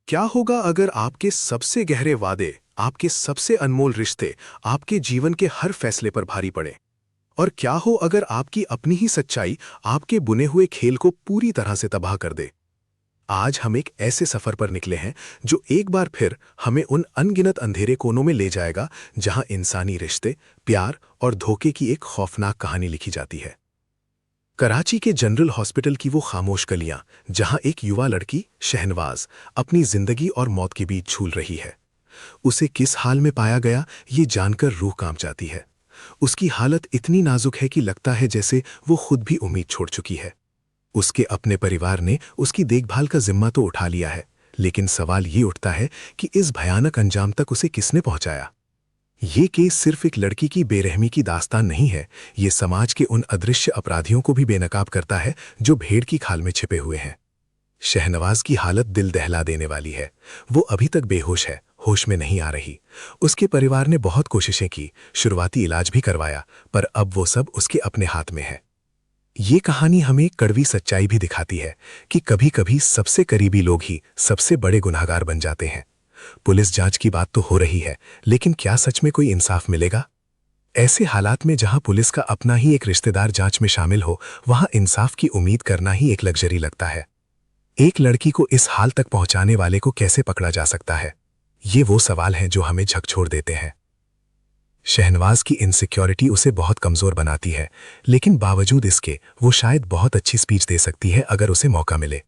क्या होगा अगर आपके सबसे गहरे वादे, आपके सबसे अनमोल रिश्ते, आपके जीवन के हर फैसले पर भारी पड़े? और क्या हो अगर आपकी अपनी ही सच्चाई आपके बुने हुए खेल को पूरी तरह से तबाह कर दे? आज हम एक ऐसे सफर पर निकले हैं जो एक बार फिर हमें उन अनगिनत अंधेरे कोनों में ले जाएगा जहां इंसानी रिश्ते, प्यार और धोखे की एक खौफनाक कहानी लिखी जाती है। कराची के जनरल हॉस्पिटल की वो खामोश गलियां जहां एक युवा लड़की शहनवाज अपनी जिंदगी और मौत के बीच झूल रही है। उसे किस हाल में पाया गया ये जानकर रूह कांप जाती है। उसकी हालत इतनी नाजुक है कि लगता है जैसे वो खुद भी उम्मीद छोड़ चुकी है। उसके अपने परिवार ने उसकी देखभाल का जिम्मा तो उठा लिया है, लेकिन सवाल ये उठता है कि इस भयानक अंजाम तक उसे किसने पहुंचाया। ये केस सिर्फ एक लड़की की बेरहमी की दास्तान नहीं है, ये समाज के उन अदृश्य अपराधियों को भी बेनकाब करता है जो भेड़ की खाल में छिपे हुए हैं। शहनवाज की हालत दिल दहला देने वाली है। वो अभी तक बेहोश है, होश में नहीं आ रही। उसके परिवार ने बहुत कोशिशें की, शुरुआती इलाज भी करवाया, पर अब वो सब उसके अपने हाथ में है। ये कहानी हमें एक कड़वी सच्चाई भी दिखाती है कि कभी-कभी सबसे करीबी लोग ही सबसे बड़े गुनहगार बन जाते हैं। पुलिस जांच की बात तो हो रही है, लेकिन क्या सच में कोई इंसाफ मिलेगा? ऐसे हालात में जहां पुलिस का अपना ही एक रिश्तेदार जांच में शामिल हो, वहां इंसाफ की उम्मीद करना ही एक लग्जरी लगता है। एक लड़की को इस हाल तक पहुंचाने वाले को कैसे पकड़ा जा सकता है? ये वो सवाल हैं जो हमें झकझोर देते हैं। शहनवाज की इनसिक्योरिटी उसे बहुत कमजोर बनाती है, लेकिन बावजूद इसके वो शायद बहुत अच्छी स्पीच दे सकती है अगर उसे मौका मिले।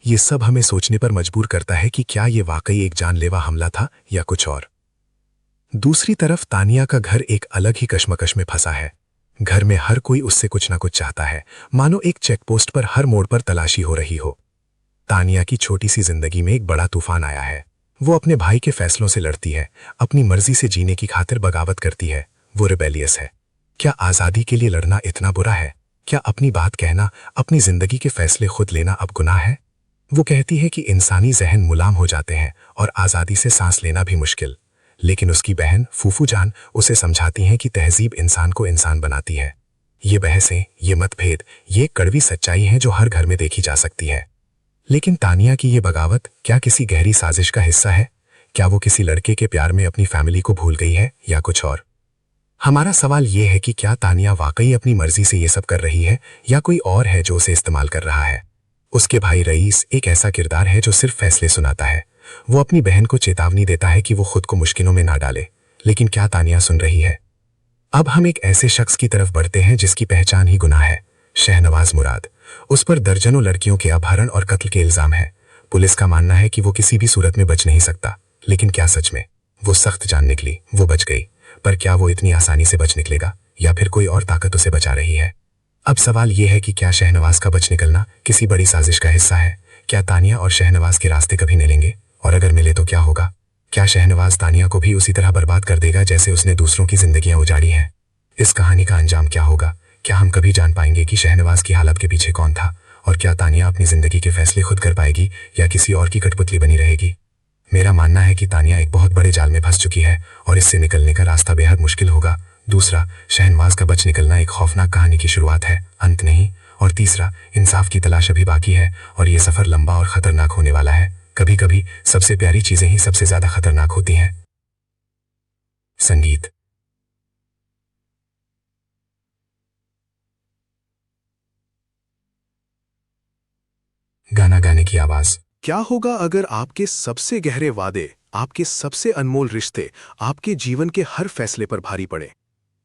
ये सब हमें सोचने पर मजबूर करता है कि क्या ये वाकई एक जानलेवा हमला था या कुछ और। दूसरी तरफ तानिया का घर एक अलग ही कश्मकश में फंसा है। घर में हर कोई उससे कुछ ना कुछ चाहता है, मानो एक चेकपोस्ट पर हर मोड़ पर तलाशी हो रही हो। तानिया की छोटी सी जिंदगी में एक बड़ा तूफान आया है। वो अपने भाई के फैसलों से लड़ती है, अपनी मर्जी से जीने की खातिर बगावत करती है। वो रिबेलियस है। क्या आजादी के लिए लड़ना इतना बुरा है? क्या अपनी बात कहना, अपनी जिंदगी के फैसले खुद लेना अब गुनाह है? वो कहती है कि इंसानी जहन मुलाम हो जाते हैं और आजादी से सांस लेना भी मुश्किल। लेकिन उसकी बहन फूफू जान उसे समझाती हैं कि तहजीब इंसान को इंसान बनाती है। ये बहसें, ये मतभेद, ये कड़वी सच्चाई हैं जो हर घर में देखी जा सकती है। लेकिन तानिया की ये बगावत क्या किसी गहरी साजिश का हिस्सा है? क्या वो किसी लड़के के प्यार में अपनी फैमिली को भूल गई है या कुछ और? हमारा सवाल ये है कि क्या तानिया वाकई अपनी मर्जी से ये सब कर रही है या कोई और है जो उसे इस्तेमाल कर रहा है? उसके भाई रईस एक ऐसा किरदार है जो सिर्फ फैसले सुनाता है। वो अपनी बहन को चेतावनी देता है कि वो खुद को मुश्किलों में ना डाले, लेकिन क्या तानिया सुन रही है? अब हम एक ऐसे शख्स की तरफ बढ़ते हैं जिसकी पहचान ही गुनाह है, शहनवाज मुराद। उस पर दर्जनों लड़कियों के अपहरण और कत्ल के इल्जाम है। पुलिस का मानना है कि वो किसी भी सूरत में बच नहीं सकता, लेकिन क्या सच में वो सख्त जान निकली, वो बच गई? पर क्या वो इतनी आसानी से बच निकलेगा या फिर कोई और ताकत उसे बचा रही है? अब सवाल ये है कि क्या शहनवाज का बच निकलना किसी बड़ी साजिश का हिस्सा है? क्या तानिया और शहनवाज के रास्ते कभी मिलेंगे? और अगर मिले तो क्या होगा? क्या शहनवाज तानिया को भी उसी तरह बर्बाद कर देगा जैसे उसने दूसरों की जिंदगियां उजाड़ी हैं? इस कहानी का अंजाम क्या होगा? क्या हम कभी जान पाएंगे कि शहनवाज की हालत के पीछे कौन था? और क्या तानिया अपनी जिंदगी के फैसले खुद कर पाएगी या किसी और की कठपुतली बनी रहेगी? मेरा मानना है कि तानिया एक बहुत बड़े जाल में फंस चुकी है और इससे निकलने का रास्ता बेहद मुश्किल होगा। दूसरा, शहनवाज का बच निकलना एक खौफनाक कहानी की शुरुआत है, अंत नहीं। और तीसरा, इंसाफ की तलाश अभी बाकी है और ये सफर लंबा और खतरनाक होने वाला है। कभी कभी सबसे प्यारी चीजें ही सबसे ज्यादा खतरनाक होती हैं। संगीत। गाना गाने की आवाज। क्या होगा अगर आपके सबसे गहरे वादे, आपके सबसे अनमोल रिश्ते, आपके जीवन के हर फैसले पर भारी पड़े?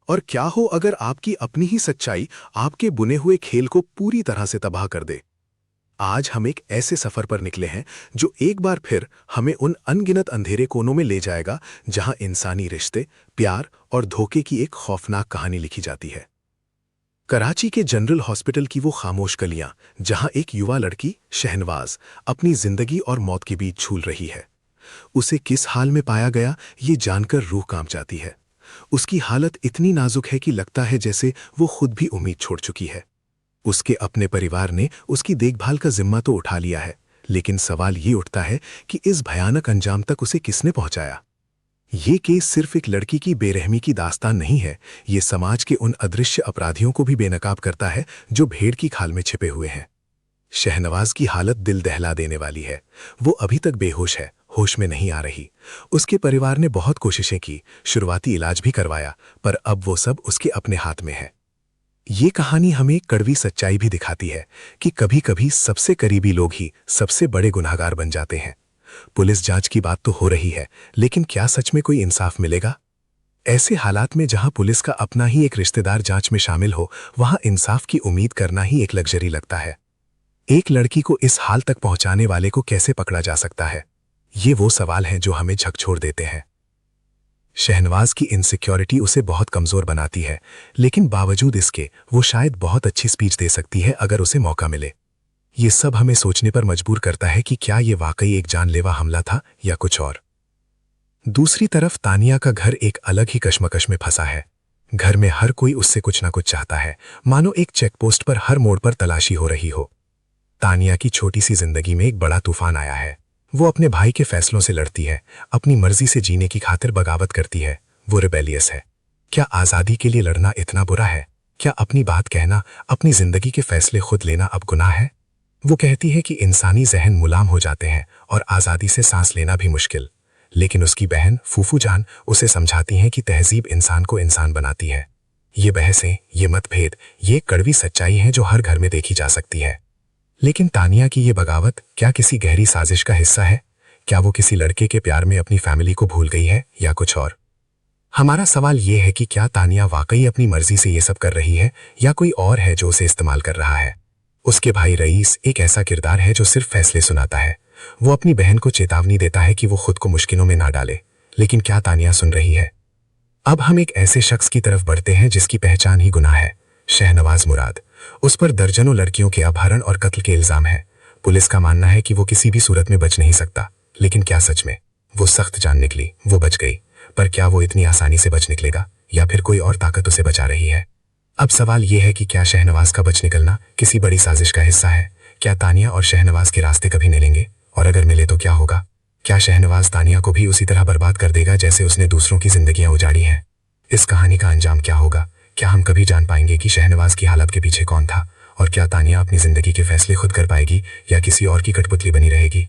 और क्या हो अगर आपकी अपनी ही सच्चाई आपके बुने हुए खेल को पूरी तरह से तबाह कर दे? आज हम एक ऐसे सफर पर निकले हैं जो एक बार फिर हमें उन अनगिनत अंधेरे कोनों में ले जाएगा जहां इंसानी रिश्ते, प्यार और धोखे की एक खौफनाक कहानी लिखी जाती है। कराची के जनरल हॉस्पिटल की वो खामोश गलियां जहां एक युवा लड़की शहनवाज अपनी जिंदगी और मौत के बीच झूल रही है। उसे किस हाल में पाया गया ये जानकर रूह कांप जाती है। उसकी हालत इतनी नाजुक है कि लगता है जैसे वो खुद भी उम्मीद छोड़ चुकी है। उसके अपने परिवार ने उसकी देखभाल का जिम्मा तो उठा लिया है, लेकिन सवाल ये उठता है कि इस भयानक अंजाम तक उसे किसने पहुंचाया। ये केस सिर्फ एक लड़की की बेरहमी की दास्तान नहीं है, ये समाज के उन अदृश्य अपराधियों को भी बेनकाब करता है जो भेड़ की खाल में छिपे हुए हैं। शहनवाज की हालत दिल दहला देने वाली है। वो अभी तक बेहोश है, होश में नहीं आ रही। उसके परिवार ने बहुत कोशिशें की, शुरुआती इलाज भी करवाया, पर अब वो सब उसके अपने हाथ में है। ये कहानी हमें एक कड़वी सच्चाई भी दिखाती है कि कभी-कभी सबसे करीबी लोग ही सबसे बड़े गुनहगार बन जाते हैं। पुलिस जांच की बात तो हो रही है, लेकिन क्या सच में कोई इंसाफ मिलेगा? ऐसे हालात में जहां पुलिस का अपना ही एक रिश्तेदार जांच में शामिल हो, वहां इंसाफ की उम्मीद करना ही एक लग्जरी लगता है। एक लड़की को इस हाल तक पहुंचाने वाले को कैसे पकड़ा जा सकता है? ये वो सवाल हैं जो हमें झकझोर देते हैं। शहनवाज की इनसिक्योरिटी उसे बहुत कमजोर बनाती है, लेकिन बावजूद इसके वो शायद बहुत अच्छी स्पीच दे सकती है अगर उसे मौका मिले। ये सब हमें सोचने पर मजबूर करता है कि क्या ये वाकई एक जानलेवा हमला था या कुछ और। दूसरी तरफ तानिया का घर एक अलग ही कश्मकश में फंसा है। घर में हर कोई उससे कुछ ना कुछ चाहता है, मानो एक चेकपोस्ट पर हर मोड़ पर तलाशी हो रही हो। तानिया की छोटी सी जिंदगी में एक बड़ा तूफान आया है। वो अपने भाई के फैसलों से लड़ती है, अपनी मर्जी से जीने की खातिर बगावत करती है। वो रिबेलियस है। क्या आजादी के लिए लड़ना इतना बुरा है? क्या अपनी बात कहना, अपनी जिंदगी के फैसले खुद लेना अब गुनाह है? वो कहती है कि इंसानी जहन मुलाम हो जाते हैं और आजादी से सांस लेना भी मुश्किल। लेकिन उसकी बहन फूफू जान उसे समझाती हैं कि तहजीब इंसान को इंसान बनाती है। ये बहसें, ये मतभेद, ये कड़वी सच्चाई है जो हर घर में देखी जा सकती है। लेकिन तानिया की ये बगावत क्या किसी गहरी साजिश का हिस्सा है? क्या वो किसी लड़के के प्यार में अपनी फैमिली को भूल गई है या कुछ और? हमारा सवाल ये है कि क्या तानिया वाकई अपनी मर्जी से ये सब कर रही है या कोई और है जो उसे इस्तेमाल कर रहा है? उसके भाई रईस एक ऐसा किरदार है जो सिर्फ फैसले सुनाता है। वो अपनी बहन को चेतावनी देता है कि वो खुद को मुश्किलों में ना डाले, लेकिन क्या तानिया सुन रही है? अब हम एक ऐसे शख्स की तरफ बढ़ते हैं जिसकी पहचान ही गुनाह है, शहनवाज मुराद। उस पर दर्जनों लड़कियों के अपहरण और कत्ल के इल्जाम है। पुलिस का मानना है कि वो किसी भी सूरत में बच नहीं सकता, लेकिन क्या सच में वो सख्त जान निकली, वो बच गई? पर क्या वो इतनी आसानी से बच निकलेगा या फिर कोई और ताकत उसे बचा रही है? अब सवाल ये है कि क्या शहनवाज का बच निकलना किसी बड़ी साजिश का हिस्सा है? क्या तानिया और शहनवाज के रास्ते कभी मिलेंगे? और अगर मिले तो क्या होगा? क्या शहनवाज तानिया को भी उसी तरह बर्बाद कर देगा जैसे उसने दूसरों की जिंदगियां उजाड़ी हैं? इस कहानी का अंजाम क्या होगा? क्या हम कभी जान पाएंगे कि शहनवाज की हालत के पीछे कौन था? और क्या तानिया अपनी जिंदगी के फैसले खुद कर पाएगी या किसी और की कठपुतली बनी रहेगी?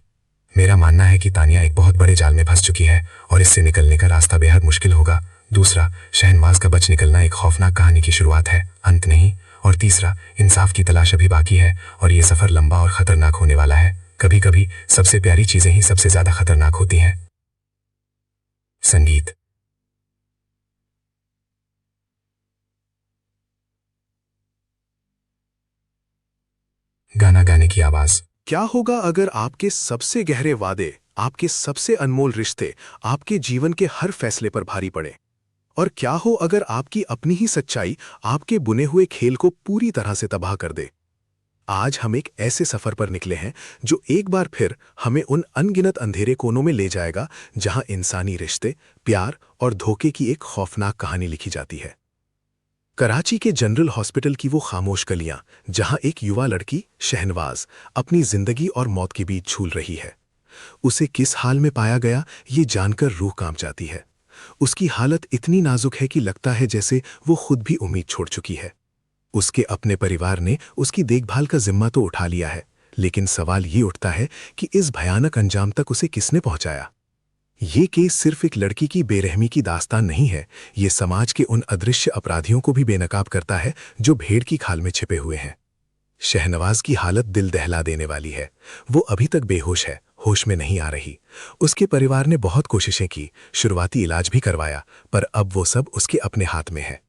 मेरा मानना है कि तानिया एक बहुत बड़े जाल में फंस चुकी है और इससे निकलने का रास्ता बेहद मुश्किल होगा। दूसरा, शहनवाज का बच निकलना एक खौफनाक कहानी की शुरुआत है, अंत नहीं। और तीसरा, इंसाफ की तलाश अभी बाकी है और ये सफर लंबा और खतरनाक होने वाला है। कभी कभी सबसे प्यारी चीजें ही सबसे ज्यादा खतरनाक होती हैं। संगीत। गाना गाने की आवाज। क्या होगा अगर आपके सबसे गहरे वादे, आपके सबसे अनमोल रिश्ते, आपके जीवन के हर फैसले पर भारी पड़े? और क्या हो अगर आपकी अपनी ही सच्चाई आपके बुने हुए खेल को पूरी तरह से तबाह कर दे? आज हम एक ऐसे सफर पर निकले हैं जो एक बार फिर हमें उन अनगिनत अंधेरे कोनों में ले जाएगा जहां इंसानी रिश्ते, प्यार और धोखे की एक खौफनाक कहानी लिखी जाती है। कराची के जनरल हॉस्पिटल की वो खामोश गलियां जहां एक युवा लड़की शहनवाज अपनी जिंदगी और मौत के बीच झूल रही है। उसे किस हाल में पाया गया ये जानकर रूह कांप जाती है। उसकी हालत इतनी नाजुक है कि लगता है जैसे वो खुद भी उम्मीद छोड़ चुकी है। उसके अपने परिवार ने उसकी देखभाल का जिम्मा तो उठा लिया है, लेकिन सवाल ये उठता है कि इस भयानक अंजाम तक उसे किसने पहुंचाया? ये केस सिर्फ एक लड़की की बेरहमी की दास्तान नहीं है, ये समाज के उन अदृश्य अपराधियों को भी बेनकाब करता है जो भेड़ की खाल में छिपे हुए हैं। शहनवाज की हालत दिल दहला देने वाली है। वो अभी तक बेहोश है, होश में नहीं आ रही। उसके परिवार ने बहुत कोशिशें की, शुरुआती इलाज भी करवाया, पर अब वो सब उसके अपने हाथ में है।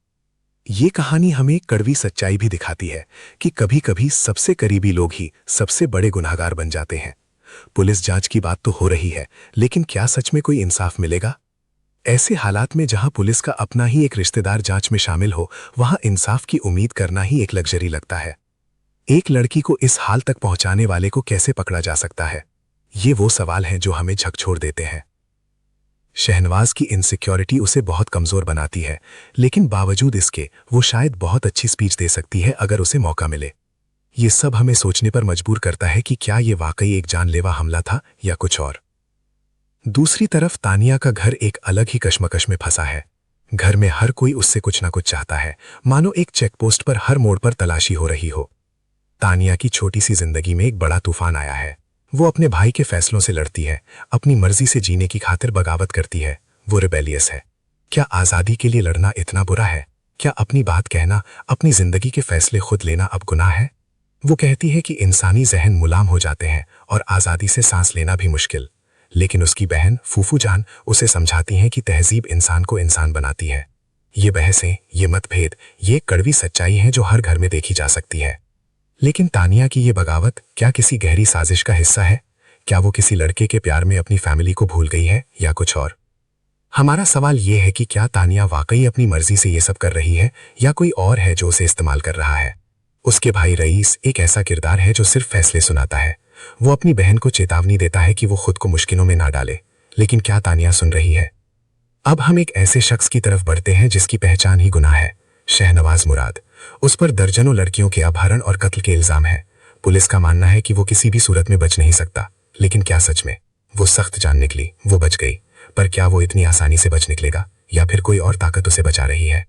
ये कहानी हमें एक कड़वी सच्चाई भी दिखाती है कि कभी-कभी सबसे करीबी लोग ही सबसे बड़े गुनहगार बन जाते हैं। पुलिस जांच की बात तो हो रही है, लेकिन क्या सच में कोई इंसाफ मिलेगा? ऐसे हालात में जहां पुलिस का अपना ही एक रिश्तेदार जांच में शामिल हो, वहां इंसाफ की उम्मीद करना ही एक लग्जरी लगता है। एक लड़की को इस हाल तक पहुंचाने वाले को कैसे पकड़ा जा सकता है? ये वो सवाल हैं जो हमें झकझोर देते हैं। शहनवाज की इनसिक्योरिटी उसे बहुत कमजोर बनाती है, लेकिन बावजूद इसके वो शायद बहुत अच्छी स्पीच दे सकती है अगर उसे मौका मिले। ये सब हमें सोचने पर मजबूर करता है कि क्या ये वाकई एक जानलेवा हमला था या कुछ और। दूसरी तरफ तानिया का घर एक अलग ही कश्मकश में फंसा है। घर में हर कोई उससे कुछ ना कुछ चाहता है, मानो एक चेकपोस्ट पर हर मोड़ पर तलाशी हो रही हो। तानिया की छोटी सी जिंदगी में एक बड़ा तूफान आया है। वो अपने भाई के फैसलों से लड़ती है, अपनी मर्जी से जीने की खातिर बगावत करती है। वो रिबेलियस है। क्या आजादी के लिए लड़ना इतना बुरा है? क्या अपनी बात कहना, अपनी जिंदगी के फैसले खुद लेना अब गुनाह है? वो कहती है कि इंसानी जहन मुलाम हो जाते हैं और आजादी से सांस लेना भी मुश्किल। लेकिन उसकी बहन फूफू जान उसे समझाती हैं कि तहजीब इंसान को इंसान बनाती है। ये बहसें, ये मतभेद, ये कड़वी सच्चाई है जो हर घर में देखी जा सकती है। लेकिन तानिया की ये बगावत क्या किसी गहरी साजिश का हिस्सा है? क्या वो किसी लड़के के प्यार में अपनी फैमिली को भूल गई है या कुछ और? हमारा सवाल ये है कि क्या तानिया वाकई अपनी मर्जी से ये सब कर रही है या कोई और है जो उसे इस्तेमाल कर रहा है? उसके भाई रईस एक ऐसा किरदार है जो सिर्फ फैसले सुनाता है। वो अपनी बहन को चेतावनी देता है कि वो खुद को मुश्किलों में ना डाले। लेकिन क्या तानिया सुन रही है? अब हम एक ऐसे शख्स की तरफ बढ़ते हैं जिसकी पहचान ही गुनाह है, शहनवाज मुराद। उस पर दर्जनों लड़कियों के अपहरण और कत्ल के इल्जाम है। पुलिस का मानना है कि वो किसी भी सूरत में बच नहीं सकता। लेकिन क्या सच में वो सख्त जान निकली, वो बच गई? पर क्या वो इतनी आसानी से बच निकलेगा या फिर कोई और ताकत उसे बचा रही है?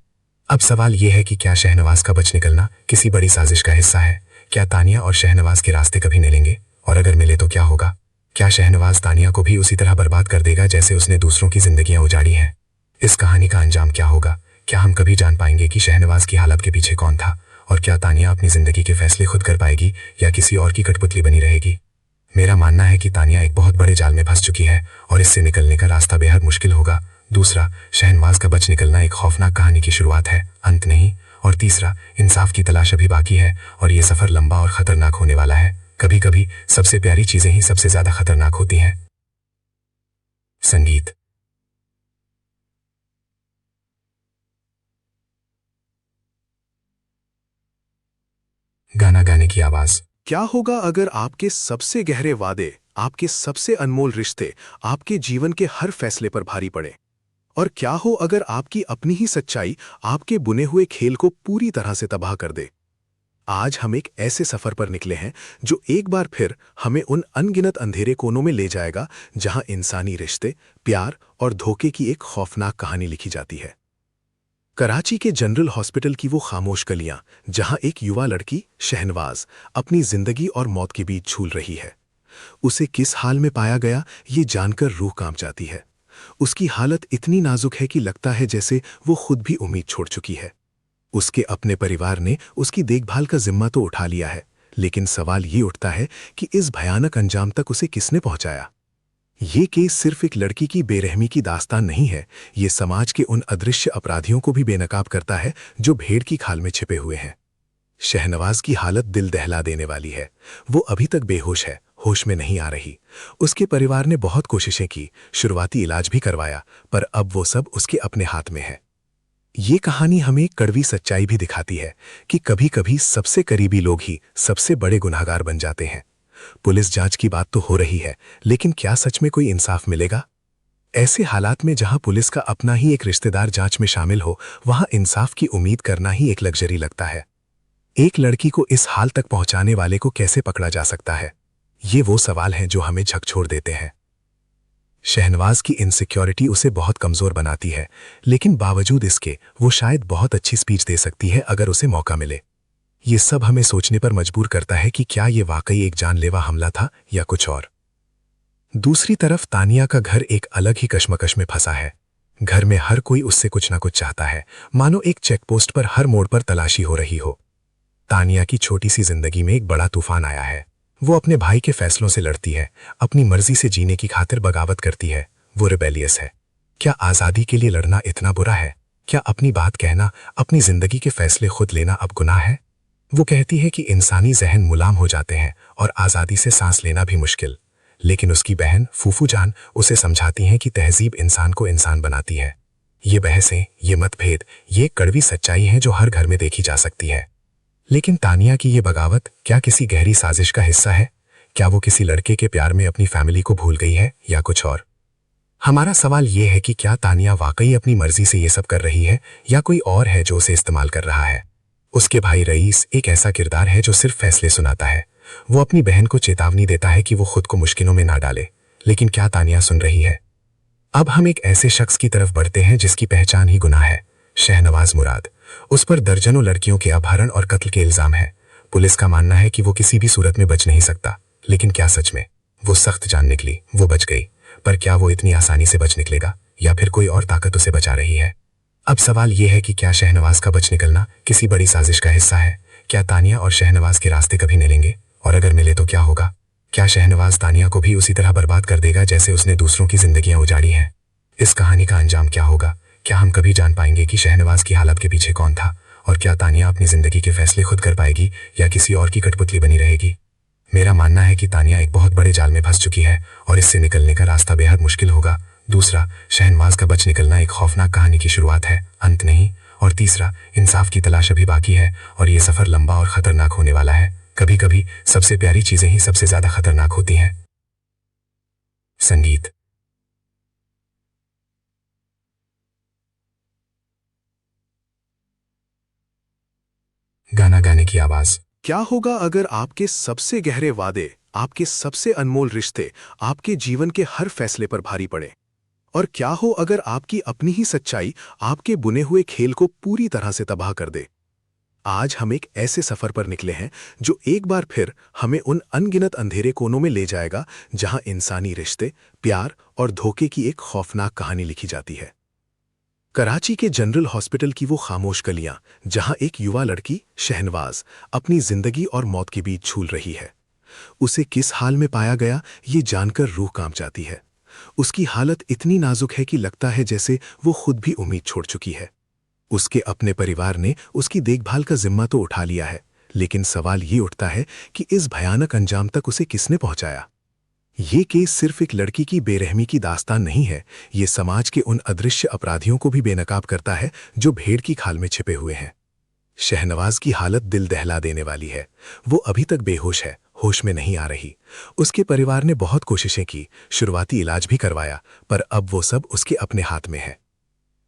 अब सवाल यह है कि क्या शहनवाज का बच निकलना किसी बड़ी साजिश का हिस्सा है? क्या तानिया और शहनवाज के रास्ते कभी मिलेंगे? और अगर मिले तो क्या होगा? क्या शहनवाज तानिया को भी उसी तरह बर्बाद कर देगा जैसे उसने दूसरों की जिंदगियां उजाड़ी हैं? इस कहानी का अंजाम क्या होगा? क्या हम कभी जान पाएंगे कि शहनवाज की हालत के पीछे कौन था? और क्या तानिया अपनी जिंदगी के फैसले खुद कर पाएगी या किसी और की कठपुतली बनी रहेगी? मेरा मानना है कि तानिया एक बहुत बड़े जाल में फंस चुकी है और इससे निकलने का रास्ता बेहद मुश्किल होगा। दूसरा, शहनवाज का बच निकलना एक खौफनाक कहानी की शुरुआत है, अंत नहीं। और तीसरा, इंसाफ की तलाश अभी बाकी है और ये सफर लंबा और खतरनाक होने वाला है। कभी कभी सबसे प्यारी चीजें ही सबसे ज्यादा खतरनाक होती हैं। संगीत। गाना गाने की आवाज। क्या होगा अगर आपके सबसे गहरे वादे, आपके सबसे अनमोल रिश्ते, आपके जीवन के हर फैसले पर भारी पड़े? और क्या हो अगर आपकी अपनी ही सच्चाई आपके बुने हुए खेल को पूरी तरह से तबाह कर दे? आज हम एक ऐसे सफर पर निकले हैं जो एक बार फिर हमें उन अनगिनत अंधेरे कोनों में ले जाएगा जहां इंसानी रिश्ते, प्यार और धोखे की एक खौफनाक कहानी लिखी जाती है। कराची के जनरल हॉस्पिटल की वो खामोश गलियां जहां एक युवा लड़की शहनवाज अपनी जिंदगी और मौत के बीच झूल रही है। उसे किस हाल में पाया गया ये जानकर रूह कांप जाती है। उसकी हालत इतनी नाजुक है कि लगता है जैसे वो खुद भी उम्मीद छोड़ चुकी है। उसके अपने परिवार ने उसकी देखभाल का जिम्मा तो उठा लिया है, लेकिन सवाल ये उठता है कि इस भयानक अंजाम तक उसे किसने पहुंचाया? ये केस सिर्फ एक लड़की की बेरहमी की दास्तान नहीं है, ये समाज के उन अदृश्य अपराधियों को भी बेनकाब करता है जो भेड़ की खाल में छिपे हुए हैं। शहनवाज की हालत दिल दहला देने वाली है। वो अभी तक बेहोश है, होश में नहीं आ रही। उसके परिवार ने बहुत कोशिशें की, शुरुआती इलाज भी करवाया, पर अब वो सब उसके अपने हाथ में है। ये कहानी हमें एक कड़वी सच्चाई भी दिखाती है कि कभी-कभी सबसे करीबी लोग ही सबसे बड़े गुनहगार बन जाते हैं। पुलिस जांच की बात तो हो रही है, लेकिन क्या सच में कोई इंसाफ मिलेगा? ऐसे हालात में जहां पुलिस का अपना ही एक रिश्तेदार जांच में शामिल हो, वहां इंसाफ की उम्मीद करना ही एक लग्जरी लगता है। एक लड़की को इस हाल तक पहुंचाने वाले को कैसे पकड़ा जा सकता है? ये वो सवाल हैं जो हमें झकझोर देते हैं। शहनवाज की इनसिक्योरिटी उसे बहुत कमजोर बनाती है, लेकिन बावजूद इसके वो शायद बहुत अच्छी स्पीच दे सकती है अगर उसे मौका मिले। ये सब हमें सोचने पर मजबूर करता है कि क्या ये वाकई एक जानलेवा हमला था या कुछ और। दूसरी तरफ तानिया का घर एक अलग ही कश्मकश में फंसा है। घर में हर कोई उससे कुछ ना कुछ चाहता है, मानो एक चेकपोस्ट पर हर मोड़ पर तलाशी हो रही हो। तानिया की छोटी सी जिंदगी में एक बड़ा तूफान आया है। वो अपने भाई के फैसलों से लड़ती है, अपनी मर्जी से जीने की खातिर बगावत करती है। वो रिबेलियस है। क्या आजादी के लिए लड़ना इतना बुरा है? क्या अपनी बात कहना, अपनी जिंदगी के फैसले खुद लेना अब गुनाह है? वो कहती है कि इंसानी जहन मुलाम हो जाते हैं और आजादी से सांस लेना भी मुश्किल। लेकिन उसकी बहन फूफू जान उसे समझाती हैं कि तहजीब इंसान को इंसान बनाती है। ये बहसें, ये मतभेद, ये कड़वी सच्चाई है जो हर घर में देखी जा सकती है। लेकिन तानिया की ये बगावत क्या किसी गहरी साजिश का हिस्सा है? क्या वो किसी लड़के के प्यार में अपनी फैमिली को भूल गई है या कुछ और? हमारा सवाल ये है कि क्या तानिया वाकई अपनी मर्जी से ये सब कर रही है या कोई और है जो उसे इस्तेमाल कर रहा है? उसके भाई रईस एक ऐसा किरदार है जो सिर्फ फैसले सुनाता है। वो अपनी बहन को चेतावनी देता है कि वो खुद को मुश्किलों में ना डाले। लेकिन क्या तानिया सुन रही है? अब हम एक ऐसे शख्स की तरफ बढ़ते हैं जिसकी पहचान ही गुनाह है, शहनवाज मुराद। उस पर दर्जनों लड़कियों के अपहरण और कत्ल के इल्जाम है। पुलिस का मानना है कि वो किसी भी सूरत में बच नहीं सकता, लेकिन क्या सच में वो सख्त जान निकली? वो बच गई, पर क्या वो इतनी आसानी से बच निकलेगा या फिर कोई और ताकत उसे बचा रही है? अब सवाल ये है कि क्या शहनवाज का बच निकलना किसी बड़ी साजिश का हिस्सा है? क्या तानिया और शहनवाज के रास्ते कभी मिलेंगे? और अगर मिले तो क्या होगा? क्या शहनवाज तानिया को भी उसी तरह बर्बाद कर देगा जैसे उसने दूसरों की जिंदगियां उजाड़ी हैं? इस कहानी का अंजाम क्या होगा? क्या हम कभी जान पाएंगे कि शहनवाज की हालत के पीछे कौन था? और क्या तानिया अपनी जिंदगी के फैसले खुद कर पाएगी या किसी और की कठपुतली बनी रहेगी? मेरा मानना है कि तानिया एक बहुत बड़े जाल में फंस चुकी है और इससे निकलने का रास्ता बेहद मुश्किल होगा। दूसरा, शहनवाज का बच निकलना एक खौफनाक कहानी की शुरुआत है, अंत नहीं। और तीसरा, इंसाफ की तलाश अभी बाकी है और ये सफर लंबा और खतरनाक होने वाला है। कभी कभी सबसे प्यारी चीजें ही सबसे ज्यादा खतरनाक होती हैं। संगीत। गाना गाने की आवाज। क्या होगा अगर आपके सबसे गहरे वादे, आपके सबसे अनमोल रिश्ते, आपके जीवन के हर फैसले पर भारी पड़े? और क्या हो अगर आपकी अपनी ही सच्चाई आपके बुने हुए खेल को पूरी तरह से तबाह कर दे? आज हम एक ऐसे सफर पर निकले हैं जो एक बार फिर हमें उन अनगिनत अंधेरे कोनों में ले जाएगा जहां इंसानी रिश्ते, प्यार और धोखे की एक खौफनाक कहानी लिखी जाती है। कराची के जनरल हॉस्पिटल की वो खामोश गलियां जहां एक युवा लड़की शहनवाज अपनी जिंदगी और मौत के बीच झूल रही है। उसे किस हाल में पाया गया ये जानकर रूह कांप जाती है। उसकी हालत इतनी नाजुक है कि लगता है जैसे वो खुद भी उम्मीद छोड़ चुकी है। उसके अपने परिवार ने उसकी देखभाल का जिम्मा तो उठा लिया है, लेकिन सवाल ये उठता है कि इस भयानक अंजाम तक उसे किसने पहुंचाया? ये केस सिर्फ एक लड़की की बेरहमी की दास्तान नहीं है, ये समाज के उन अदृश्य अपराधियों को भी बेनकाब करता है जो भेड़ की खाल में छिपे हुए हैं। शहनवाज की हालत दिल दहला देने वाली है। वो अभी तक बेहोश है, होश में नहीं आ रही। उसके परिवार ने बहुत कोशिशें की, शुरुआती इलाज भी करवाया, पर अब वो सब उसके अपने हाथ में है।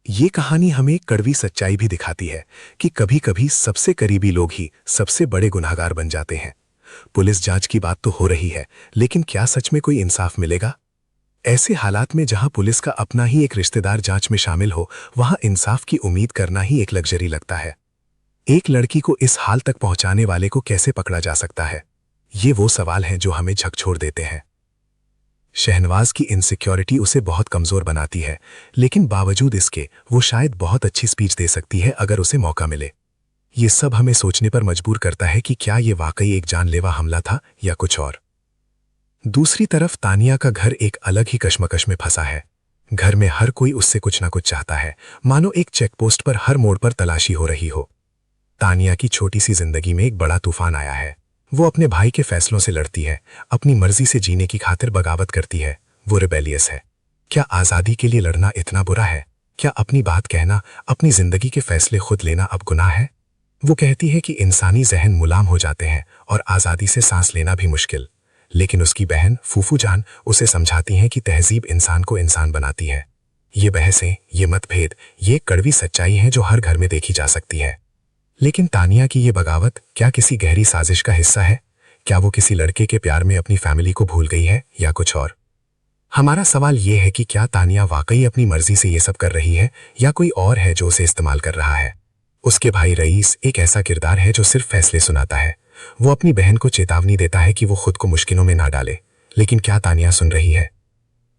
ये कहानी हमें एक कड़वी सच्चाई भी दिखाती है कि कभी-कभी सबसे करीबी लोग ही सबसे बड़े गुनहगार बन जाते हैं। पुलिस जांच की बात तो हो रही है, लेकिन क्या सच में कोई इंसाफ मिलेगा? ऐसे हालात में जहां पुलिस का अपना ही एक रिश्तेदार जांच में शामिल हो, वहां इंसाफ की उम्मीद करना ही एक लग्जरी लगता है। एक लड़की को इस हाल तक पहुंचाने वाले को कैसे पकड़ा जा सकता है? ये वो सवाल हैं जो हमें झकझोर देते हैं। शहनवाज की इनसिक्योरिटी उसे बहुत कमजोर बनाती है, लेकिन बावजूद इसके वो शायद बहुत अच्छी स्पीच दे सकती है अगर उसे मौका मिले। ये सब हमें सोचने पर मजबूर करता है कि क्या ये वाकई एक जानलेवा हमला था या कुछ और। दूसरी तरफ तानिया का घर एक अलग ही कश्मकश में फंसा है। घर में हर कोई उससे कुछ ना कुछ चाहता है, मानो एक चेकपोस्ट पर हर मोड़ पर तलाशी हो रही हो। तानिया की छोटी सी जिंदगी में एक बड़ा तूफान आया है। वो अपने भाई के फैसलों से लड़ती है, अपनी मर्जी से जीने की खातिर बगावत करती है। वो रिबेलियस है। क्या आजादी के लिए लड़ना इतना बुरा है? क्या अपनी बात कहना, अपनी जिंदगी के फैसले खुद लेना अब गुनाह है? वो कहती है कि इंसानी जहन मुलाम हो जाते हैं और आजादी से सांस लेना भी मुश्किल। लेकिन उसकी बहन फूफू जान उसे समझाती हैं कि तहजीब इंसान को इंसान बनाती है। ये बहसें, ये मतभेद, ये कड़वी सच्चाई हैं जो हर घर में देखी जा सकती है। लेकिन तानिया की ये बगावत क्या किसी गहरी साजिश का हिस्सा है? क्या वो किसी लड़के के प्यार में अपनी फैमिली को भूल गई है या कुछ और? हमारा सवाल ये है कि क्या तानिया वाकई अपनी मर्जी से ये सब कर रही है या कोई और है जो उसे इस्तेमाल कर रहा है? उसके भाई रईस एक ऐसा किरदार है जो सिर्फ फैसले सुनाता है। वो अपनी बहन को चेतावनी देता है कि वो खुद को मुश्किलों में ना डाले, लेकिन क्या तानिया सुन रही है?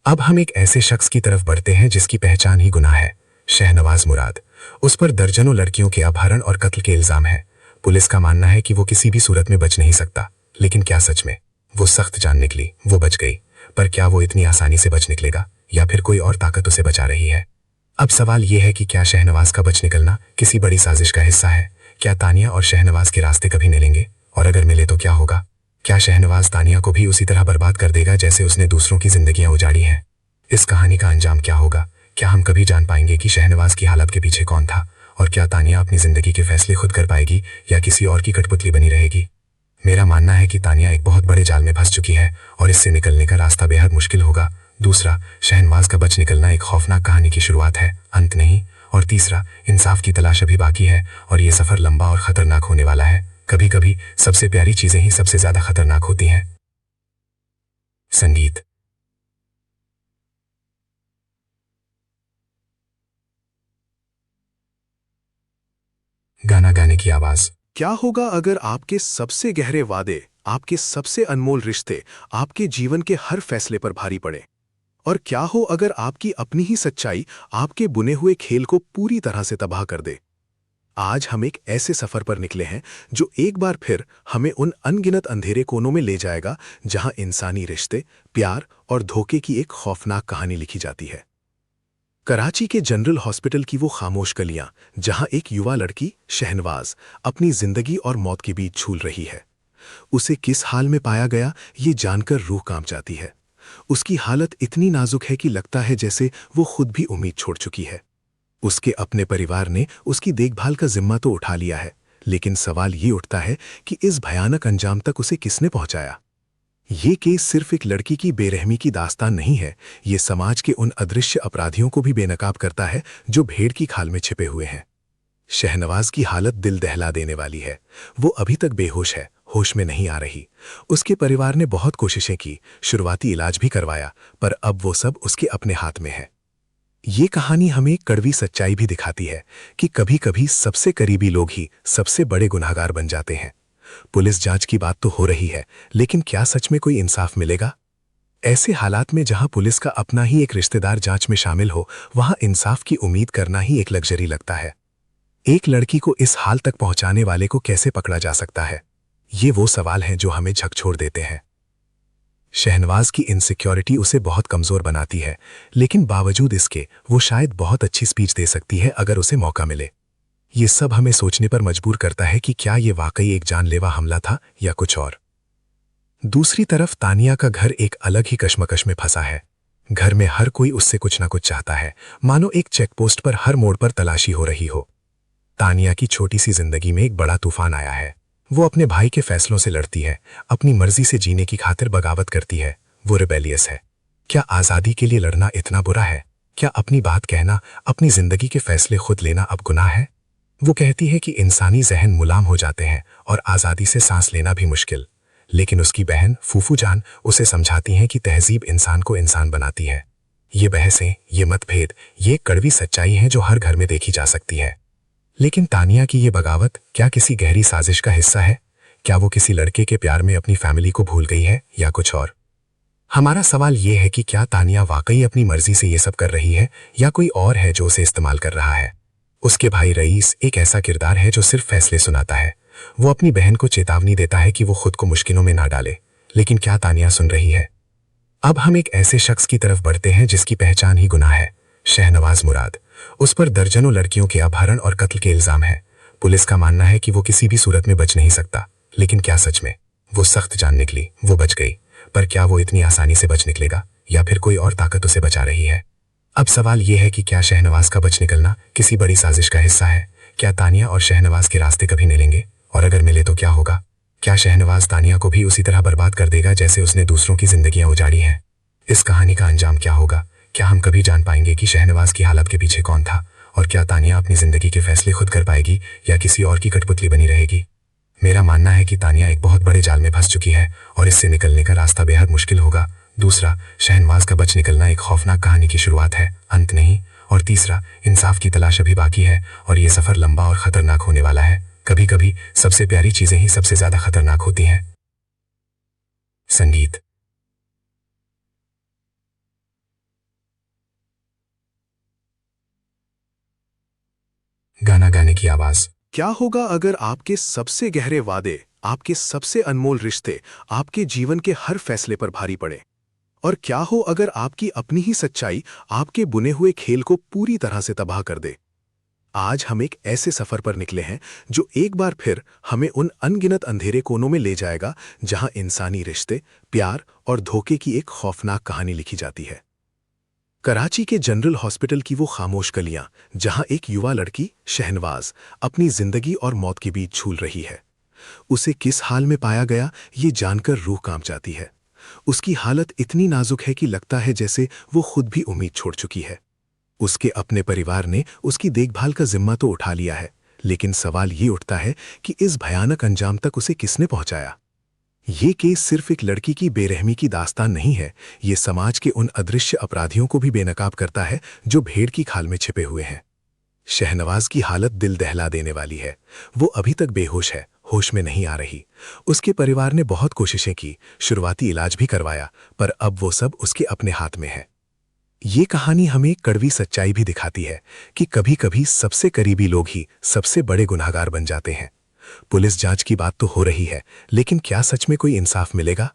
अब हम एक ऐसे शख्स की तरफ बढ़ते हैं जिसकी पहचान ही गुनाह है, शहनवाज मुराद। उस पर दर्जनों लड़कियों के अपहरण और कत्ल के इल्जाम है। पुलिस का मानना है कि वो किसी भी सूरत में बच नहीं सकता, लेकिन क्या सच में वो सख्त जान निकली? वो बच गई, पर क्या वो इतनी आसानी से बच निकलेगा या फिर कोई और ताकत उसे बचा रही है? अब सवाल ये है कि क्या शहनवाज का बच निकलना किसी बड़ी साजिश का हिस्सा है? क्या तानिया और शहनवाज के रास्ते कभी मिलेंगे? और अगर मिले तो क्या होगा? क्या शहनवाज तानिया को भी उसी तरह बर्बाद कर देगा जैसे उसने दूसरों की जिंदगियां उजाड़ी हैं? इस कहानी का अंजाम क्या होगा? क्या हम कभी जान पाएंगे कि शहनवाज की हालत के पीछे कौन था? और क्या तानिया अपनी जिंदगी के फैसले खुद कर पाएगी या किसी और की कठपुतली बनी रहेगी? मेरा मानना है कि तानिया एक बहुत बड़े जाल में फंस चुकी है और इससे निकलने का रास्ता बेहद मुश्किल होगा। दूसरा, शहनवाज का बच निकलना एक खौफनाक कहानी की शुरुआत है, अंत नहीं। और तीसरा, इंसाफ की तलाश अभी बाकी है और ये सफर लंबा और खतरनाक होने वाला है। कभी कभी सबसे प्यारी चीजें ही सबसे ज्यादा खतरनाक होती हैं। संगीत। गाना गाने की आवाज। क्या होगा अगर आपके सबसे गहरे वादे, आपके सबसे अनमोल रिश्ते, आपके जीवन के हर फैसले पर भारी पड़े? और क्या हो अगर आपकी अपनी ही सच्चाई आपके बुने हुए खेल को पूरी तरह से तबाह कर दे? आज हम एक ऐसे सफर पर निकले हैं जो एक बार फिर हमें उन अनगिनत अंधेरे कोनों में ले जाएगा जहां इंसानी रिश्ते, प्यार और धोखे की एक खौफनाक कहानी लिखी जाती है। कराची के जनरल हॉस्पिटल की वो खामोश गलियां जहां एक युवा लड़की शहनवाज अपनी जिंदगी और मौत के बीच झूल रही है। उसे किस हाल में पाया गया ये जानकर रूह कांप जाती है। उसकी हालत इतनी नाजुक है कि लगता है जैसे वो खुद भी उम्मीद छोड़ चुकी है। उसके अपने परिवार ने उसकी देखभाल का जिम्मा तो उठा लिया है, लेकिन सवाल ये उठता है कि इस भयानक अंजाम तक उसे किसने पहुंचाया। ये केस सिर्फ एक लड़की की बेरहमी की दास्तान नहीं है, ये समाज के उन अदृश्य अपराधियों को भी बेनकाब करता है जो भेड़ की खाल में छिपे हुए हैं। शहनवाज की हालत दिल दहला देने वाली है। वो अभी तक बेहोश है, होश में नहीं आ रही। उसके परिवार ने बहुत कोशिशें की, शुरुआती इलाज भी करवाया, पर अब वो सब उसके अपने हाथ में है। ये कहानी हमें एक कड़वी सच्चाई भी दिखाती है कि कभी-कभी सबसे करीबी लोग ही सबसे बड़े गुनहगार बन जाते हैं। पुलिस जांच की बात तो हो रही है, लेकिन क्या सच में कोई इंसाफ मिलेगा? ऐसे हालात में जहां पुलिस का अपना ही एक रिश्तेदार जांच में शामिल हो, वहां इंसाफ की उम्मीद करना ही एक लग्जरी लगता है। एक लड़की को इस हाल तक पहुंचाने वाले को कैसे पकड़ा जा सकता है? ये वो सवाल हैं जो हमें झकझोर देते हैं। शहनवाज की इनसिक्योरिटी उसे बहुत कमजोर बनाती है, लेकिन बावजूद इसके वो शायद बहुत अच्छी स्पीच दे सकती है अगर उसे मौका मिले। ये सब हमें सोचने पर मजबूर करता है कि क्या ये वाकई एक जानलेवा हमला था या कुछ और। दूसरी तरफ तानिया का घर एक अलग ही कश्मकश में फंसा है। घर में हर कोई उससे कुछ ना कुछ चाहता है, मानो एक चेकपोस्ट पर हर मोड़ पर तलाशी हो रही हो। तानिया की छोटी सी जिंदगी में एक बड़ा तूफान आया है। वो अपने भाई के फैसलों से लड़ती है, अपनी मर्जी से जीने की खातिर बगावत करती है। वो रिबेलियस है। क्या आजादी के लिए लड़ना इतना बुरा है? क्या अपनी बात कहना, अपनी जिंदगी के फैसले खुद लेना अब गुनाह है? वो कहती है कि इंसानी जहन मुलाम हो जाते हैं और आजादी से सांस लेना भी मुश्किल। लेकिन उसकी बहन फूफू जान उसे समझाती हैं कि तहजीब इंसान को इंसान बनाती है। ये बहसें, ये मतभेद, ये कड़वी सच्चाई है जो हर घर में देखी जा सकती है। लेकिन तानिया की ये बगावत क्या किसी गहरी साजिश का हिस्सा है? क्या वो किसी लड़के के प्यार में अपनी फैमिली को भूल गई है या कुछ और? हमारा सवाल ये है कि क्या तानिया वाकई अपनी मर्जी से ये सब कर रही है या कोई और है जो उसे इस्तेमाल कर रहा है? उसके भाई रईस एक ऐसा किरदार है जो सिर्फ फैसले सुनाता है। वो अपनी बहन को चेतावनी देता है कि वो खुद को मुश्किलों में ना डाले, लेकिन क्या तानिया सुन रही है? अब हम एक ऐसे शख्स की तरफ बढ़ते हैं जिसकी पहचान ही गुनाह है, शहनवाज मुराद। उस पर दर्जनों लड़कियों के अपहरण और कत्ल के इल्जाम है। पुलिस का मानना है कि वो किसी भी सूरत में बच नहीं सकता, लेकिन क्या सच में वो सख्त जान निकली, वो बच गई? पर क्या वो इतनी आसानी से बच निकलेगा या फिर कोई और ताकत उसे बचा रही है? अब सवाल यह है कि क्या शहनवाज का बच निकलना किसी बड़ी साजिश का हिस्सा है? क्या तानिया और शहनवाज के रास्ते कभी मिलेंगे? और अगर मिले तो क्या होगा? क्या शहनवाज तानिया को भी उसी तरह बर्बाद कर देगा जैसे उसने दूसरों की जिंदगियां उजाड़ी हैं? इस कहानी का अंजाम क्या होगा? क्या हम कभी जान पाएंगे कि शहनवाज की हालत के पीछे कौन था? और क्या तानिया अपनी जिंदगी के फैसले खुद कर पाएगी या किसी और की कठपुतली बनी रहेगी? मेरा मानना है कि तानिया एक बहुत बड़े जाल में फंस चुकी है और इससे निकलने का रास्ता बेहद मुश्किल होगा। दूसरा, शहनवाज का बच निकलना एक खौफनाक कहानी की शुरुआत है, अंत नहीं। और तीसरा, इंसाफ की तलाश अभी बाकी है और ये सफर लंबा और खतरनाक होने वाला है। कभी कभी सबसे प्यारी चीजें ही सबसे ज्यादा खतरनाक होती हैं। संगीत। गाना गाने की आवाज। क्या होगा अगर आपके सबसे गहरे वादे, आपके सबसे अनमोल रिश्ते, आपके जीवन के हर फैसले पर भारी पड़े? और क्या हो अगर आपकी अपनी ही सच्चाई आपके बुने हुए खेल को पूरी तरह से तबाह कर दे? आज हम एक ऐसे सफर पर निकले हैं जो एक बार फिर हमें उन अनगिनत अंधेरे कोनों में ले जाएगा जहां इंसानी रिश्ते, प्यार और धोखे की एक खौफनाक कहानी लिखी जाती है। कराची के जनरल हॉस्पिटल की वो खामोश गलियां जहां एक युवा लड़की शहनवाज अपनी जिंदगी और मौत के बीच झूल रही है। उसे किस हाल में पाया गया ये जानकर रूह कांप जाती है। उसकी हालत इतनी नाजुक है कि लगता है जैसे वो खुद भी उम्मीद छोड़ चुकी है। उसके अपने परिवार ने उसकी देखभाल का जिम्मा तो उठा लिया है, लेकिन सवाल ये उठता है कि इस भयानक अंजाम तक उसे किसने पहुंचाया। ये केस सिर्फ एक लड़की की बेरहमी की दास्तान नहीं है, ये समाज के उन अदृश्य अपराधियों को भी बेनकाब करता है जो भेड़ की खाल में छिपे हुए हैं। शहनवाज की हालत दिल दहला देने वाली है। वो अभी तक बेहोश है, होश में नहीं आ रही। उसके परिवार ने बहुत कोशिशें की, शुरुआती इलाज भी करवाया, पर अब वो सब उसके अपने हाथ में है। ये कहानी हमें एक कड़वी सच्चाई भी दिखाती है कि कभी-कभी सबसे करीबी लोग ही सबसे बड़े गुनहगार बन जाते हैं। पुलिस जांच की बात तो हो रही है, लेकिन क्या सच में कोई इंसाफ मिलेगा?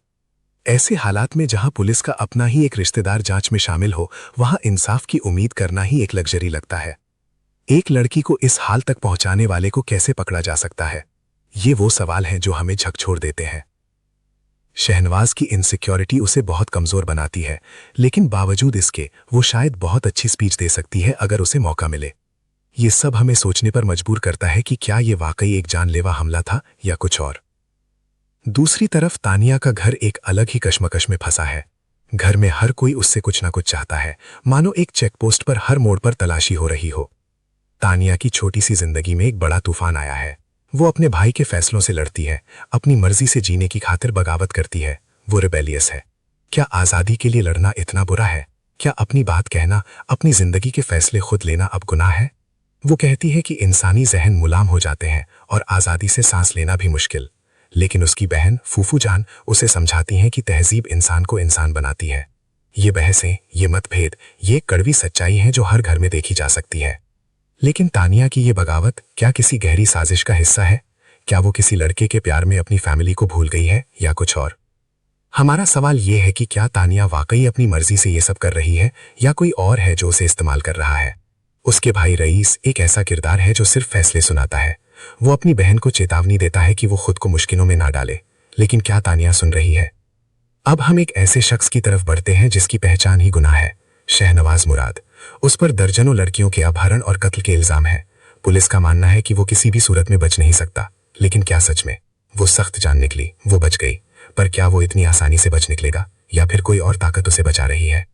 ऐसे हालात में जहां पुलिस का अपना ही एक रिश्तेदार जांच में शामिल हो, वहां इंसाफ की उम्मीद करना ही एक लग्जरी लगता है। एक लड़की को इस हाल तक पहुंचाने वाले को कैसे पकड़ा जा सकता है? ये वो सवाल हैं जो हमें झकझोर देते हैं। शहनवाज की इनसिक्योरिटी उसे बहुत कमजोर बनाती है, लेकिन बावजूद इसके वो शायद बहुत अच्छी स्पीच दे सकती है अगर उसे मौका मिले। ये सब हमें सोचने पर मजबूर करता है कि क्या ये वाकई एक जानलेवा हमला था या कुछ और। दूसरी तरफ तानिया का घर एक अलग ही कश्मकश में फंसा है। घर में हर कोई उससे कुछ ना कुछ चाहता है, मानो एक चेकपोस्ट पर हर मोड़ पर तलाशी हो रही हो। तानिया की छोटी सी जिंदगी में एक बड़ा तूफान आया है। वो अपने भाई के फैसलों से लड़ती है, अपनी मर्जी से जीने की खातिर बगावत करती है। वो रिबेलियस है। क्या आजादी के लिए लड़ना इतना बुरा है? क्या अपनी बात कहना, अपनी जिंदगी के फैसले खुद लेना अब गुनाह है? वो कहती है कि इंसानी जहन मुलाम हो जाते हैं और आजादी से सांस लेना भी मुश्किल। लेकिन उसकी बहन फूफू जान उसे समझाती हैं कि तहजीब इंसान को इंसान बनाती है। ये बहसें, ये मतभेद, ये कड़वी सच्चाई है जो हर घर में देखी जा सकती है। लेकिन तानिया की ये बगावत क्या किसी गहरी साजिश का हिस्सा है? क्या वो किसी लड़के के प्यार में अपनी फैमिली को भूल गई है या कुछ और? हमारा सवाल ये है कि क्या तानिया वाकई अपनी मर्जी से ये सब कर रही है या कोई और है जो उसे इस्तेमाल कर रहा है? उसके भाई रईस एक ऐसा किरदार है जो सिर्फ फैसले सुनाता है। वो अपनी बहन को चेतावनी देता है कि वो खुद को मुश्किलों में ना डाले, लेकिन क्या तानिया सुन रही है? अब हम एक ऐसे शख्स की तरफ बढ़ते हैं जिसकी पहचान ही गुनाह है, शहनवाज मुराद। उस पर दर्जनों लड़कियों के अपहरण और कत्ल के इल्जाम है। पुलिस का मानना है कि वो किसी भी सूरत में बच नहीं सकता, लेकिन क्या सच में वो सख्त जान निकली, वो बच गई? पर क्या वो इतनी आसानी से बच निकलेगा या फिर कोई और ताकत उसे बचा रही है?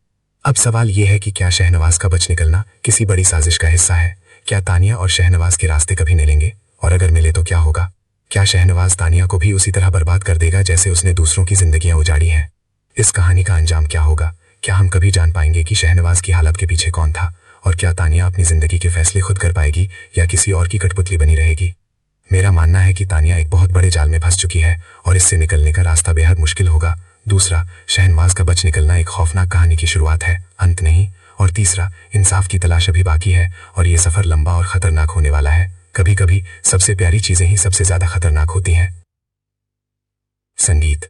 अब सवाल ये है कि क्या शहनवाज का बच निकलना किसी बड़ी साजिश का हिस्सा है? क्या तानिया और शहनवाज के रास्ते कभी मिलेंगे? और अगर मिले तो क्या होगा? क्या शहनवाज तानिया को भी उसी तरह बर्बाद कर देगा जैसे उसने दूसरों की जिंदगियां उजाड़ी हैं? इस कहानी का अंजाम क्या होगा? क्या हम कभी जान पाएंगे कि शहनवाज की हालत के पीछे कौन था? और क्या तानिया अपनी जिंदगी के फैसले खुद कर पाएगी या किसी और की कठपुतली बनी रहेगी? मेरा मानना है कि तानिया एक बहुत बड़े जाल में फंस चुकी है और इससे निकलने का रास्ता बेहद मुश्किल होगा। दूसरा, शहनवाज का बच निकलना एक खौफनाक कहानी की शुरुआत है, अंत नहीं। और तीसरा, इंसाफ की तलाश अभी बाकी है और ये सफर लंबा और खतरनाक होने वाला है। कभी कभी सबसे प्यारी चीजें ही सबसे ज्यादा खतरनाक होती हैं। संगीत।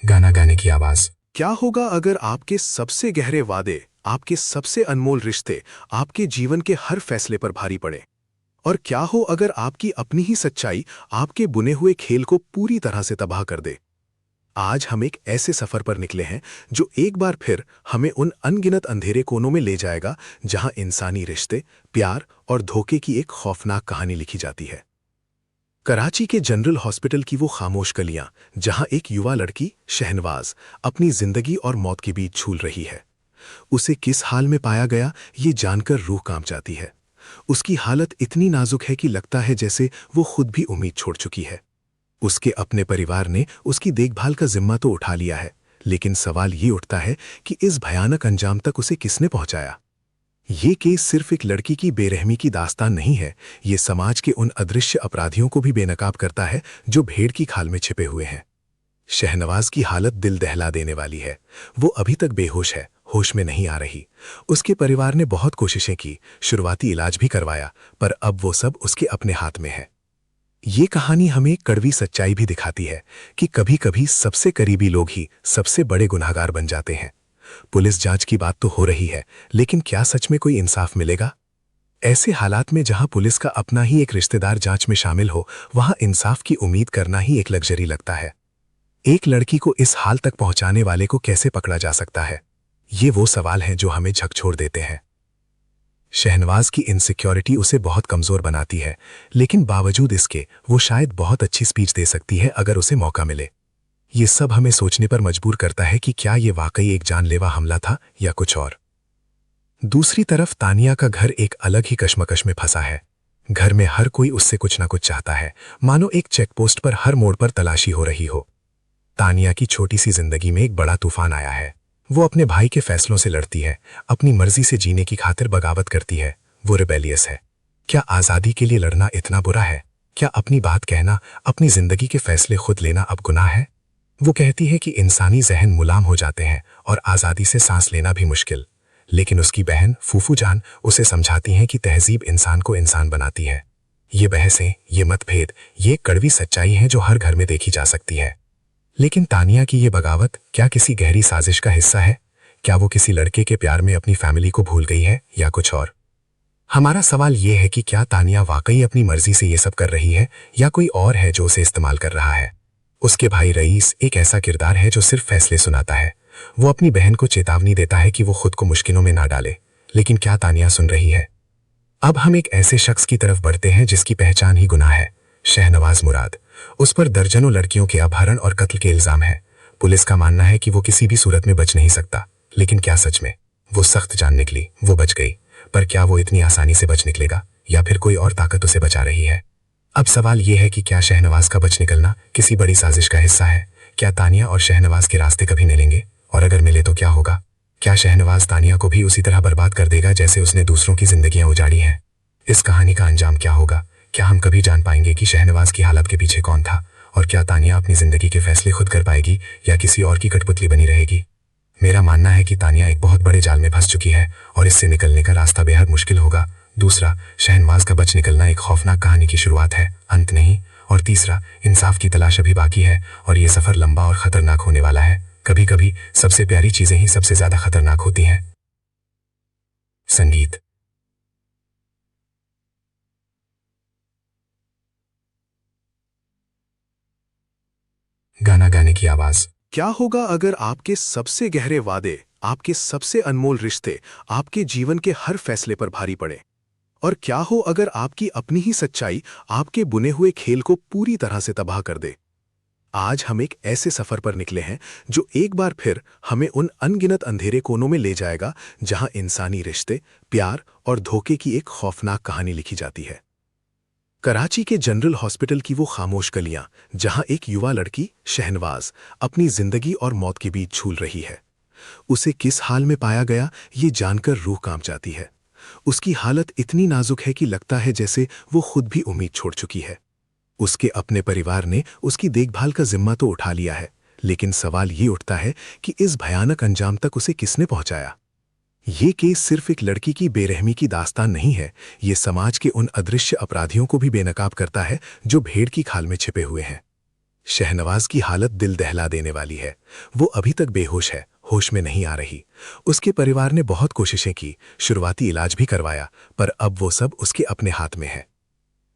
गाना गाने की आवाज। क्या होगा अगर आपके सबसे गहरे वादे, आपके सबसे अनमोल रिश्ते, आपके जीवन के हर फैसले पर भारी पड़े? और क्या हो अगर आपकी अपनी ही सच्चाई आपके बुने हुए खेल को पूरी तरह से तबाह कर दे? आज हम एक ऐसे सफर पर निकले हैं जो एक बार फिर हमें उन अनगिनत अंधेरे कोनों में ले जाएगा जहां इंसानी रिश्ते, प्यार और धोखे की एक खौफनाक कहानी लिखी जाती है। कराची के जनरल हॉस्पिटल की वो खामोश गलियां जहां एक युवा लड़की शहनवाज अपनी जिंदगी और मौत के बीच झूल रही है। उसे किस हाल में पाया गया ये जानकर रूह कांप जाती है। उसकी हालत इतनी नाजुक है कि लगता है जैसे वो खुद भी उम्मीद छोड़ चुकी है। उसके अपने परिवार ने उसकी देखभाल का जिम्मा तो उठा लिया है, लेकिन सवाल ये उठता है कि इस भयानक अंजाम तक उसे किसने पहुंचाया? ये केस सिर्फ एक लड़की की बेरहमी की दास्तान नहीं है, ये समाज के उन अदृश्य अपराधियों को भी बेनकाब करता है जो भेड़ की खाल में छिपे हुए हैं। शहनवाज की हालत दिल दहला देने वाली है। वो अभी तक बेहोश है, होश में नहीं आ रही। उसके परिवार ने बहुत कोशिशें की, शुरुआती इलाज भी करवाया, पर अब वो सब उसके अपने हाथ में है। ये कहानी हमें एक कड़वी सच्चाई भी दिखाती है कि कभी-कभी सबसे करीबी लोग ही सबसे बड़े गुनहगार बन जाते हैं। पुलिस जांच की बात तो हो रही है, लेकिन क्या सच में कोई इंसाफ मिलेगा? ऐसे हालात में जहां पुलिस का अपना ही एक रिश्तेदार जांच में शामिल हो, वहां इंसाफ की उम्मीद करना ही एक लग्जरी लगता है। एक लड़की को इस हाल तक पहुंचाने वाले को कैसे पकड़ा जा सकता है? ये वो सवाल हैं जो हमें झकझोर देते हैं। शहनवाज की इनसिक्योरिटी उसे बहुत कमजोर बनाती है, लेकिन बावजूद इसके वो शायद बहुत अच्छी स्पीच दे सकती है अगर उसे मौका मिले। ये सब हमें सोचने पर मजबूर करता है कि क्या ये वाकई एक जानलेवा हमला था या कुछ और। दूसरी तरफ तानिया का घर एक अलग ही कश्मकश में फंसा है। घर में हर कोई उससे कुछ ना कुछ चाहता है, मानो एक चेकपोस्ट पर हर मोड़ पर तलाशी हो रही हो। तानिया की छोटी सी जिंदगी में एक बड़ा तूफान आया है। वो अपने भाई के फैसलों से लड़ती है, अपनी मर्जी से जीने की खातिर बगावत करती है। वो रिबेलियस है। क्या आजादी के लिए लड़ना इतना बुरा है? क्या अपनी बात कहना, अपनी जिंदगी के फैसले खुद लेना अब गुनाह है? वो कहती है कि इंसानी जहन गुलाम हो जाते हैं और आजादी से सांस लेना भी मुश्किल। लेकिन उसकी बहन फूफू जान उसे समझाती हैं कि तहजीब इंसान को इंसान बनाती है। ये बहसें, ये मतभेद, ये कड़वी सच्चाई है जो हर घर में देखी जा सकती है। लेकिन तानिया की ये बगावत क्या किसी गहरी साजिश का हिस्सा है? क्या वो किसी लड़के के प्यार में अपनी फैमिली को भूल गई है या कुछ और? हमारा सवाल ये है कि क्या तानिया वाकई अपनी मर्जी से ये सब कर रही है या कोई और है जो उसे इस्तेमाल कर रहा है? उसके भाई रईस एक ऐसा किरदार है जो सिर्फ फैसले सुनाता है। वो अपनी बहन को चेतावनी देता है कि वो खुद को मुश्किलों में ना डाले, लेकिन क्या तानिया सुन रही है? अब हम एक ऐसे शख्स की तरफ बढ़ते हैं जिसकी पहचान ही गुनाह है, शहनवाज मुराद। उस पर दर्जनों लड़कियों के अपहरण और कत्ल के इल्जाम है। पुलिस का मानना है कि वो किसी भी सूरत में बच नहीं सकता, लेकिन क्या सच में वो सख्त जान निकली, वो बच गई? पर क्या वो इतनी आसानी से बच निकलेगा या फिर कोई और ताकत उसे बचा रही है? अब सवाल यह है कि क्या शहनवाज का बच निकलना किसी बड़ी साजिश का हिस्सा है? क्या तानिया और शहनवाज के रास्ते कभी मिलेंगे? और अगर मिले तो क्या होगा? क्या शहनवाज तानिया को भी उसी तरह बर्बाद कर देगा जैसे उसने दूसरों की जिंदगियां उजाड़ी हैं? इस कहानी का अंजाम क्या होगा? क्या हम कभी जान पाएंगे कि शहनवाज की हालत के पीछे कौन था? और क्या तानिया अपनी जिंदगी के फैसले खुद कर पाएगी या किसी और की कठपुतली बनी रहेगी? मेरा मानना है कि तानिया एक बहुत बड़े जाल में फंस चुकी है और इससे निकलने का रास्ता बेहद मुश्किल होगा। दूसरा, शहनवाज का बच निकलना एक खौफनाक कहानी की शुरुआत है, अंत नहीं। और तीसरा, इंसाफ की तलाश अभी बाकी है और ये सफर लंबा और खतरनाक होने वाला है। कभी कभी सबसे प्यारी चीजें ही सबसे ज्यादा खतरनाक होती हैं। संगीत। गाना गाने की आवाज। क्या होगा अगर आपके सबसे गहरे वादे, आपके सबसे अनमोल रिश्ते, आपके जीवन के हर फैसले पर भारी पड़े? और क्या हो अगर आपकी अपनी ही सच्चाई आपके बुने हुए खेल को पूरी तरह से तबाह कर दे? आज हम एक ऐसे सफर पर निकले हैं जो एक बार फिर हमें उन अनगिनत अंधेरे कोनों में ले जाएगा जहां इंसानी रिश्ते, प्यार और धोखे की एक खौफनाक कहानी लिखी जाती है। कराची के जनरल हॉस्पिटल की वो खामोश गलियां जहां एक युवा लड़की शहनवाज अपनी जिंदगी और मौत के बीच झूल रही है। उसे किस हाल में पाया गया ये जानकर रूह कांप जाती है। उसकी हालत इतनी नाजुक है कि लगता है जैसे वो खुद भी उम्मीद छोड़ चुकी है। उसके अपने परिवार ने उसकी देखभाल का जिम्मा तो उठा लिया है, लेकिन सवाल ये उठता है कि इस भयानक अंजाम तक उसे किसने पहुंचाया? ये केस सिर्फ एक लड़की की बेरहमी की दास्तान नहीं है, ये समाज के उन अदृश्य अपराधियों को भी बेनकाब करता है जो भेड़ की खाल में छिपे हुए हैं। शहनवाज की हालत दिल दहला देने वाली है। वो अभी तक बेहोश है, होश में नहीं आ रही। उसके परिवार ने बहुत कोशिशें की, शुरुआती इलाज भी करवाया, पर अब वो सब उसके अपने हाथ में है।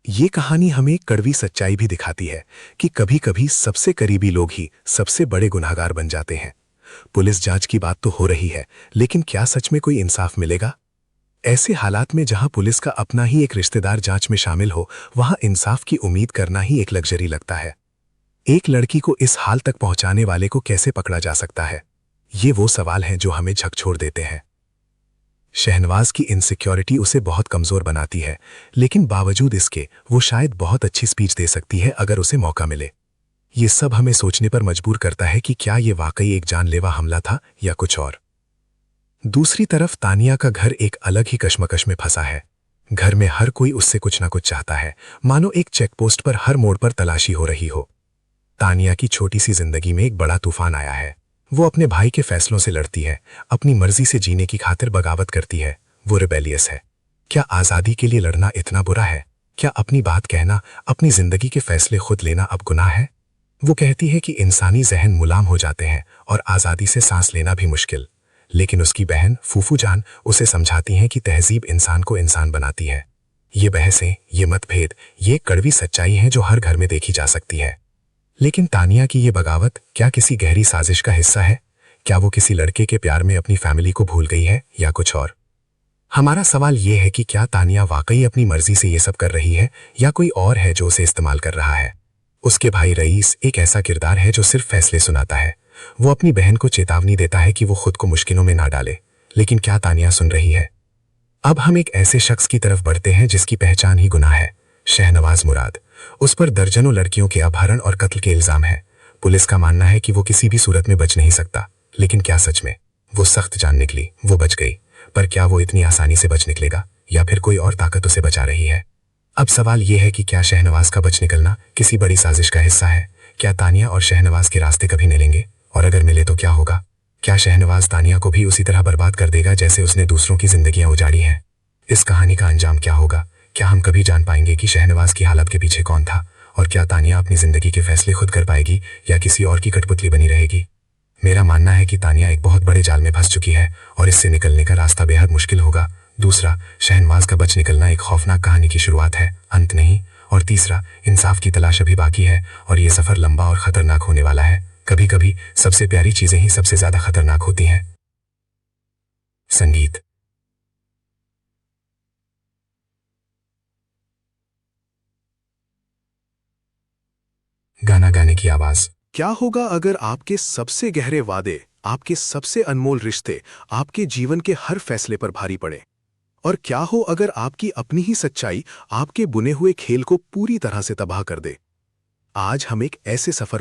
ये कहानी हमें एक कड़वी सच्चाई भी दिखाती है कि कभी-कभी सबसे करीबी लोग ही सबसे बड़े गुनहगार बन जाते हैं। पुलिस जांच की बात तो हो रही है, लेकिन क्या सच में कोई इंसाफ मिलेगा? ऐसे हालात में जहां पुलिस का अपना ही एक रिश्तेदार जांच में शामिल हो, वहां इंसाफ की उम्मीद करना ही एक लग्जरी लगता है। एक लड़की को इस हाल तक पहुंचाने वाले को कैसे पकड़ा जा सकता है? ये वो सवाल हैं जो हमें झकझोर देते हैं। शहनवाज की इनसिक्योरिटी उसे बहुत कमजोर बनाती है, लेकिन बावजूद इसके वो शायद बहुत अच्छी स्पीच दे सकती है अगर उसे मौका मिले। ये सब हमें सोचने पर मजबूर करता है कि क्या ये वाकई एक जानलेवा हमला था या कुछ और। दूसरी तरफ तानिया का घर एक अलग ही कश्मकश में फंसा है। घर में हर कोई उससे कुछ ना कुछ चाहता है, मानो एक चेकपोस्ट पर हर मोड़ पर तलाशी हो रही हो। तानिया की छोटी सी जिंदगी में एक बड़ा तूफान आया है। वो अपने भाई के फैसलों से लड़ती है, अपनी मर्जी से जीने की खातिर बगावत करती है। वो रिबेलियस है। क्या आजादी के लिए लड़ना इतना बुरा है? क्या अपनी बात कहना, अपनी जिंदगी के फैसले खुद लेना अब गुनाह है? वो कहती है कि इंसानी जहन गुलाम हो जाते हैं और आजादी से सांस लेना भी मुश्किल। लेकिन उसकी बहन फूफू जान उसे समझाती हैं कि तहजीब इंसान को इंसान बनाती है। ये बहसें, ये मतभेद, ये कड़वी सच्चाई है जो हर घर में देखी जा सकती है। लेकिन तानिया की ये बगावत क्या किसी गहरी साजिश का हिस्सा है? क्या वो किसी लड़के के प्यार में अपनी फैमिली को भूल गई है या कुछ और? हमारा सवाल ये है कि क्या तानिया वाकई अपनी मर्जी से ये सब कर रही है या कोई और है जो उसे इस्तेमाल कर रहा है? उसके भाई रईस एक ऐसा किरदार है जो सिर्फ फैसले सुनाता है। वो अपनी बहन को चेतावनी देता है कि वो खुद को मुश्किलों में ना डाले, लेकिन क्या तानिया सुन रही है? अब हम एक ऐसे शख्स की तरफ बढ़ते हैं जिसकी पहचान ही गुनाह है, शहनवाज मुराद। उस पर दर्जनों लड़कियों के अपहरण और कत्ल के इल्जाम है। पुलिस का मानना है कि वो किसी भी सूरत में बच नहीं सकता, लेकिन क्या सच में वो सख्त जान निकली, वो बच गई। पर क्या वो इतनी आसानी से बच निकलेगा या फिर कोई और ताकत उसे बचा रही है? अब सवाल ये है कि क्या शहनवाज का बच निकलना किसी बड़ी साजिश का हिस्सा है? क्या तानिया और शहनवाज के रास्ते कभी मिलेंगे? और अगर मिले तो क्या होगा? क्या शहनवाज तानिया को भी उसी तरह बर्बाद कर देगा जैसे उसने दूसरों की जिंदगियां उजाड़ी हैं? इस कहानी का अंजाम क्या होगा? क्या हम कभी जान पाएंगे कि शहनवाज की हालत के पीछे कौन था? और क्या तानिया अपनी जिंदगी के फैसले खुद कर पाएगी या किसी और की कठपुतली बनी रहेगी? मेरा मानना है कि तानिया एक बहुत बड़े जाल में फंस चुकी है और इससे निकलने का रास्ता बेहद मुश्किल होगा। दूसरा, शहनवाज का बच निकलना एक खौफनाक कहानी की शुरुआत है, अंत नहीं। और तीसरा, इंसाफ की तलाश अभी बाकी है और ये सफर लंबा और खतरनाक होने वाला है। कभी कभी सबसे प्यारी चीजें ही सबसे ज्यादा खतरनाक होती हैं। संगीत। गाना गाने की आवाज। क्या होगा अगर आपके सबसे गहरे वादे, आपके सबसे अनमोल रिश्ते, आपके जीवन के हर फैसले पर भारी पड़े? और क्या हो अगर आपकी अपनी ही सच्चाई आपके बुने हुए खेल को पूरी तरह से तबाह कर दे? आज हम एक ऐसे सफर